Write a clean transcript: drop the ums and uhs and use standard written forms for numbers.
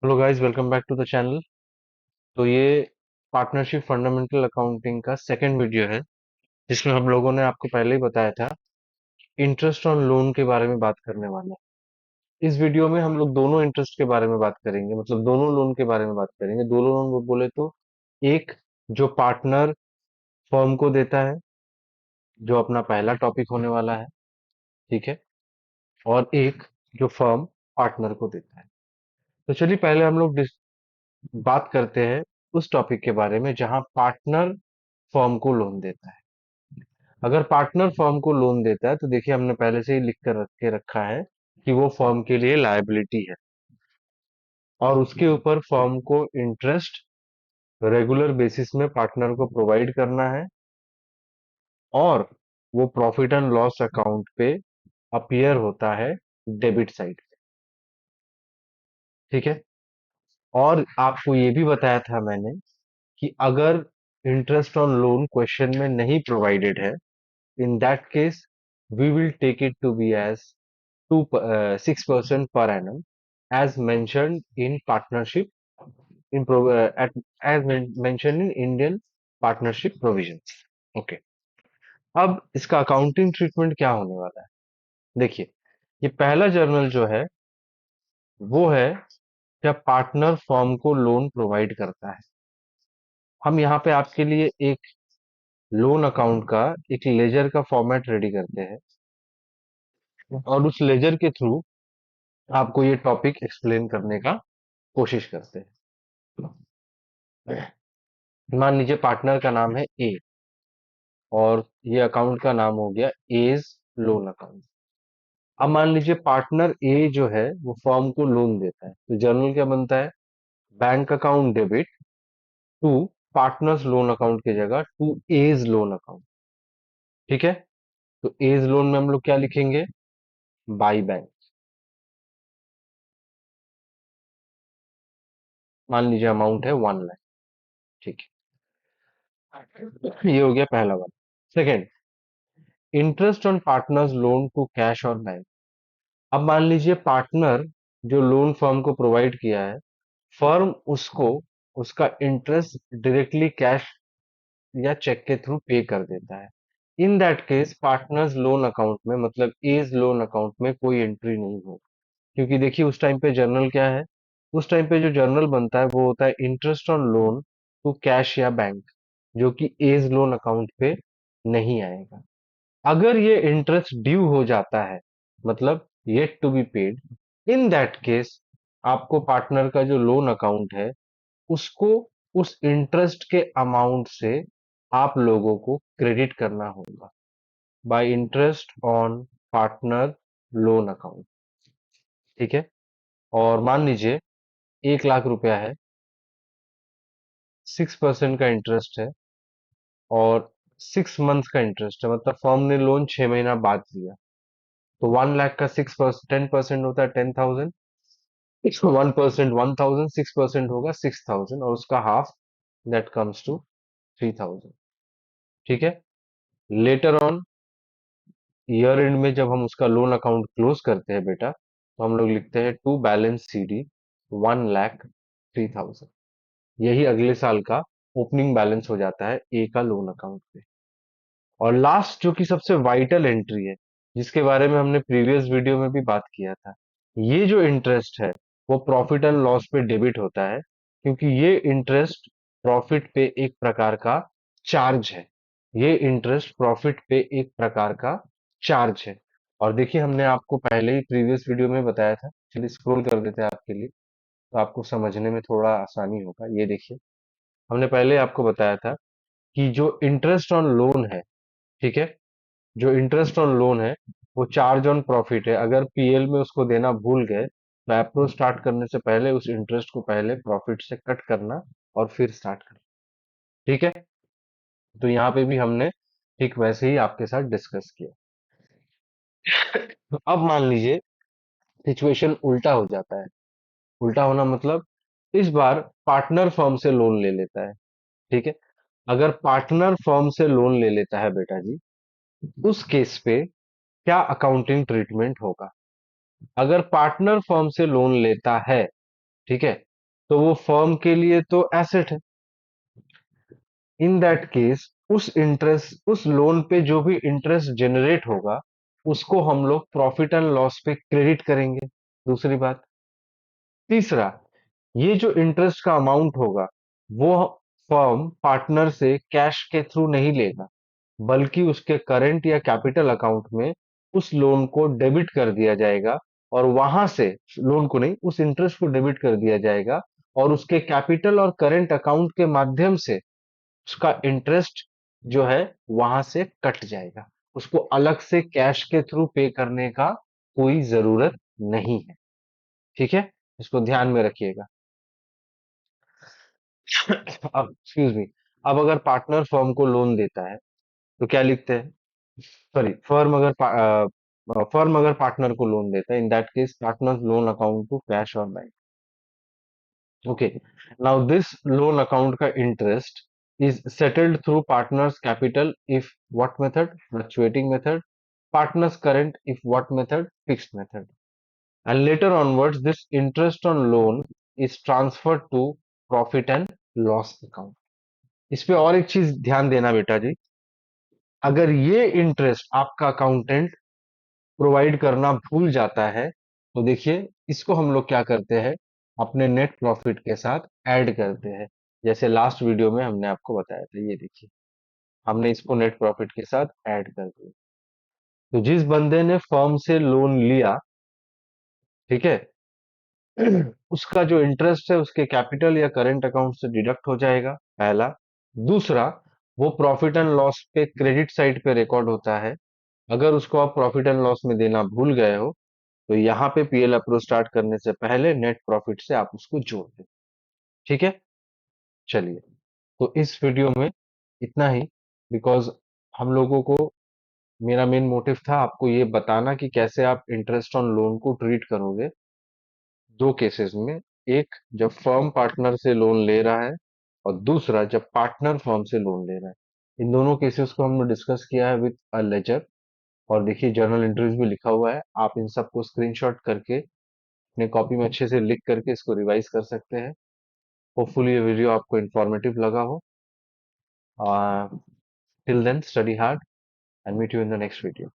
Hello guys, welcome back to the channel. तो ये partnership fundamental accounting का second video है, जिसमें हम लोगों ने आपको पहले ही बताया था इंटरेस्ट ऑन लोन के बारे में बात करने वाले हैं। इस वीडियो में हम लोग दोनों इंटरेस्ट के बारे में बात करेंगे, मतलब दोनों लोन के बारे में बात करेंगे। दोनों लोन वो बोले तो एक जो पार्टनर फर्म को देता है, जो अपना पहला टॉपिक होने वाला है, ठीक है, और एक जो फर्म पार्टनर को देता है। तो चलिए पहले हम लोग बात करते हैं उस टॉपिक के बारे में जहां पार्टनर फर्म को लोन देता है। अगर पार्टनर फर्म को लोन देता है तो देखिए हमने पहले से ही लिख कर रख के रखा है कि वो फर्म के लिए लायबिलिटी है, और उसके ऊपर फर्म को इंटरेस्ट रेगुलर बेसिस में पार्टनर को प्रोवाइड करना है, और वो प्रॉफिट एंड लॉस अकाउंट पे अपीयर होता है डेबिट साइड पे। ठीक है। और आपको ये भी बताया था मैंने कि अगर इंटरेस्ट ऑन लोन क्वेश्चन में नहीं प्रोवाइडेड है, in that case we will take it to be as 6% per annum, as mentioned in partnership mentioned in Indian partnership provisions. Okay. अब इसका अकाउंटिंग ट्रीटमेंट क्या होने वाला है? देखिए, ये पहला जर्नल जो है वो है जब पार्टनर फर्म को लोन प्रोवाइड करता है। हम यहाँ पे आपके लिए एक लोन अकाउंट का एक लेजर का फॉर्मेट रेडी करते हैं, और उस लेजर के थ्रू आपको ये टॉपिक एक्सप्लेन करने का कोशिश करते हैं। मान लीजिए पार्टनर का नाम है ए, और ये अकाउंट का नाम हो गया एज लोन अकाउंट। अब मान लीजिए पार्टनर ए जो है वो फर्म को लोन देता है, तो जर्नल क्या बनता है? Bank account debit to partners loan account की जगह टू एज लोन अकाउंट। ठीक है। तो एज लोन में हम लोग क्या लिखेंगे? By bank. मान लीजिए अमाउंट है 1 लाख। ठीक है, ये हो गया पहला वाला। Second, interest on partners loan to cash और बैंक। अब मान लीजिए पार्टनर जो लोन फर्म को प्रोवाइड किया है, फर्म उसको उसका इंटरेस्ट डायरेक्टली कैश या चेक के थ्रू पे कर देता है। In that case partners loan account में, मतलब एज लोन अकाउंट में कोई एंट्री नहीं होगी, क्योंकि देखिए उस टाइम पे जर्नल क्या है? उस टाइम पे जो जर्नल बनता है वो होता है interest on loan to cash या बैंक, जो कि एज लोन अकाउंट पे नहीं आएगा। अगर ये इंटरेस्ट ड्यू हो जाता है, मतलब yet to be paid, in that case आपको पार्टनर का जो लोन अकाउंट है उसको उस इंटरेस्ट के अमाउंट से आप लोगों को क्रेडिट करना होगा bye interest on partner loan account. ठीक है। और मान लीजिए 1 लाख रुपया है, 6% का इंटरेस्ट है, और 6 मंथ का इंटरेस्ट है, मतलब फर्म ने लोन 6 महीना बाद लिया। तो 1 लाख का 6%, 10% होता है 10,000। 1%, 1,000, 6% होगा 6,000, और उसका हाफ दैट कम्स टू 3,000। ठीक है। लेटर ऑन ईयर एंड में जब हम उसका लोन अकाउंट क्लोज करते हैं बेटा, तो हम लोग लिखते हैं टू बैलेंस CD 1,03,000। यही अगले साल का ओपनिंग बैलेंस हो जाता है ए का लोन अकाउंट पे। और लास्ट जो कि सबसे वाइटल एंट्री है, जिसके बारे में हमने प्रीवियस वीडियो में भी बात किया था, ये जो इंटरेस्ट है वो प्रॉफिट एंड लॉस पे डेबिट होता है, क्योंकि ये इंटरेस्ट प्रॉफिट पे एक प्रकार का चार्ज है। ये इंटरेस्ट प्रॉफिट पे एक प्रकार का चार्ज है। और देखिए हमने आपको पहले ही प्रीवियस वीडियो में बताया था, चलिए स्क्रॉल कर देते हैं आपके लिए, तो आपको समझने में थोड़ा आसानी होगा। ये देखिए, हमने पहले आपको बताया था कि जो इंटरेस्ट ऑन लोन है, ठीक है, जो इंटरेस्ट ऑन लोन है वो चार्ज ऑन प्रॉफिट है। अगर पीएल में उसको देना भूल गए तो अप्रोच स्टार्ट करने से पहले उस इंटरेस्ट को पहले प्रॉफिट से कट करना और फिर स्टार्ट करना। ठीक है। तो यहाँ पे भी हमने ठीक वैसे ही आपके साथ डिस्कस किया। तो अब मान लीजिए सिचुएशन उल्टा हो जाता है। उल्टा होना मतलब इस बार पार्टनर फर्म से लोन ले लेता है। ठीक है। अगर पार्टनर फर्म से लोन ले लेता है बेटा जी, उस केस पे क्या अकाउंटिंग ट्रीटमेंट होगा? अगर पार्टनर फर्म से लोन लेता है, ठीक है, तो वो फर्म के लिए तो एसेट है। इन दैट केस उस लोन पे जो भी इंटरेस्ट जनरेट होगा, उसको हम लोग प्रॉफिट एंड लॉस पे क्रेडिट करेंगे। दूसरी बात। तीसरा, ये जो इंटरेस्ट का अमाउंट होगा, वो फर्म पार्टनर से कैश के थ्रू नहीं लेगा, बल्कि उसके करंट या कैपिटल अकाउंट में उस लोन को डेबिट कर दिया जाएगा। और वहां से लोन को नहीं, उस इंटरेस्ट को डेबिट कर दिया जाएगा, और उसके कैपिटल और करंट अकाउंट के माध्यम से उसका इंटरेस्ट जो है वहां से कट जाएगा। उसको अलग से कैश के थ्रू पे करने का कोई जरूरत नहीं है। ठीक है, इसको ध्यान में रखिएगा। अब एक्सक्यूज मी, अब अगर पार्टनर फर्म को लोन देता है तो क्या लिखते हैं? सॉरी, फर्म अगर पार्टनर को लोन देता है, in that case partner loan account to cash और bank. Okay, now this loan account का interest is settled through partners capital if what method? Fluctuating method. Partners current if what method? Fixed method. And later onwards this interest on loan is transferred to profit and loss account. इस पे और एक चीज ध्यान देना बेटा जी, अगर ये इंटरेस्ट आपका अकाउंटेंट प्रोवाइड करना भूल जाता है, तो देखिए इसको हम लोग क्या करते हैं, अपने नेट प्रॉफिट के साथ ऐड करते हैं। जैसे लास्ट वीडियो में हमने आपको बताया था, ये देखिए हमने इसको नेट प्रॉफिट के साथ ऐड कर दिया। तो जिस बंदे ने फर्म से लोन लिया, ठीक है, उसका जो इंटरेस्ट है उसके कैपिटल या करंट अकाउंट से डिडक्ट हो जाएगा, पहला। दूसरा, वो प्रॉफिट एंड लॉस पे क्रेडिट साइड पे रिकॉर्ड होता है। अगर उसको आप प्रॉफिट एंड लॉस में देना भूल गए हो, तो यहाँ पे पीएल अप्रोच स्टार्ट करने से पहले नेट प्रॉफिट से आप उसको जोड़ दें। ठीक है, चलिए। तो इस वीडियो में इतना ही, बिकॉज हम लोगों को, मेरा मेन मोटिव था आपको ये बताना कि कैसे आप इंटरेस्ट ऑन लोन को ट्रीट करोगे दो केसेस में। एक, जब फर्म पार्टनर से लोन ले रहा है, और दूसरा जब पार्टनर फर्म से लोन ले रहा है। इन दोनों केसेस को हमने डिस्कस किया है विद अ लेजर, और देखिए जर्नल एंट्रीज भी लिखा हुआ है। आप इन सबको स्क्रीनशॉट करके अपने कॉपी में अच्छे से लिख करके इसको रिवाइज कर सकते हैं। होपफुली ये वीडियो आपको इंफॉर्मेटिव लगा हो। Till then, study hard and meet you in the next video.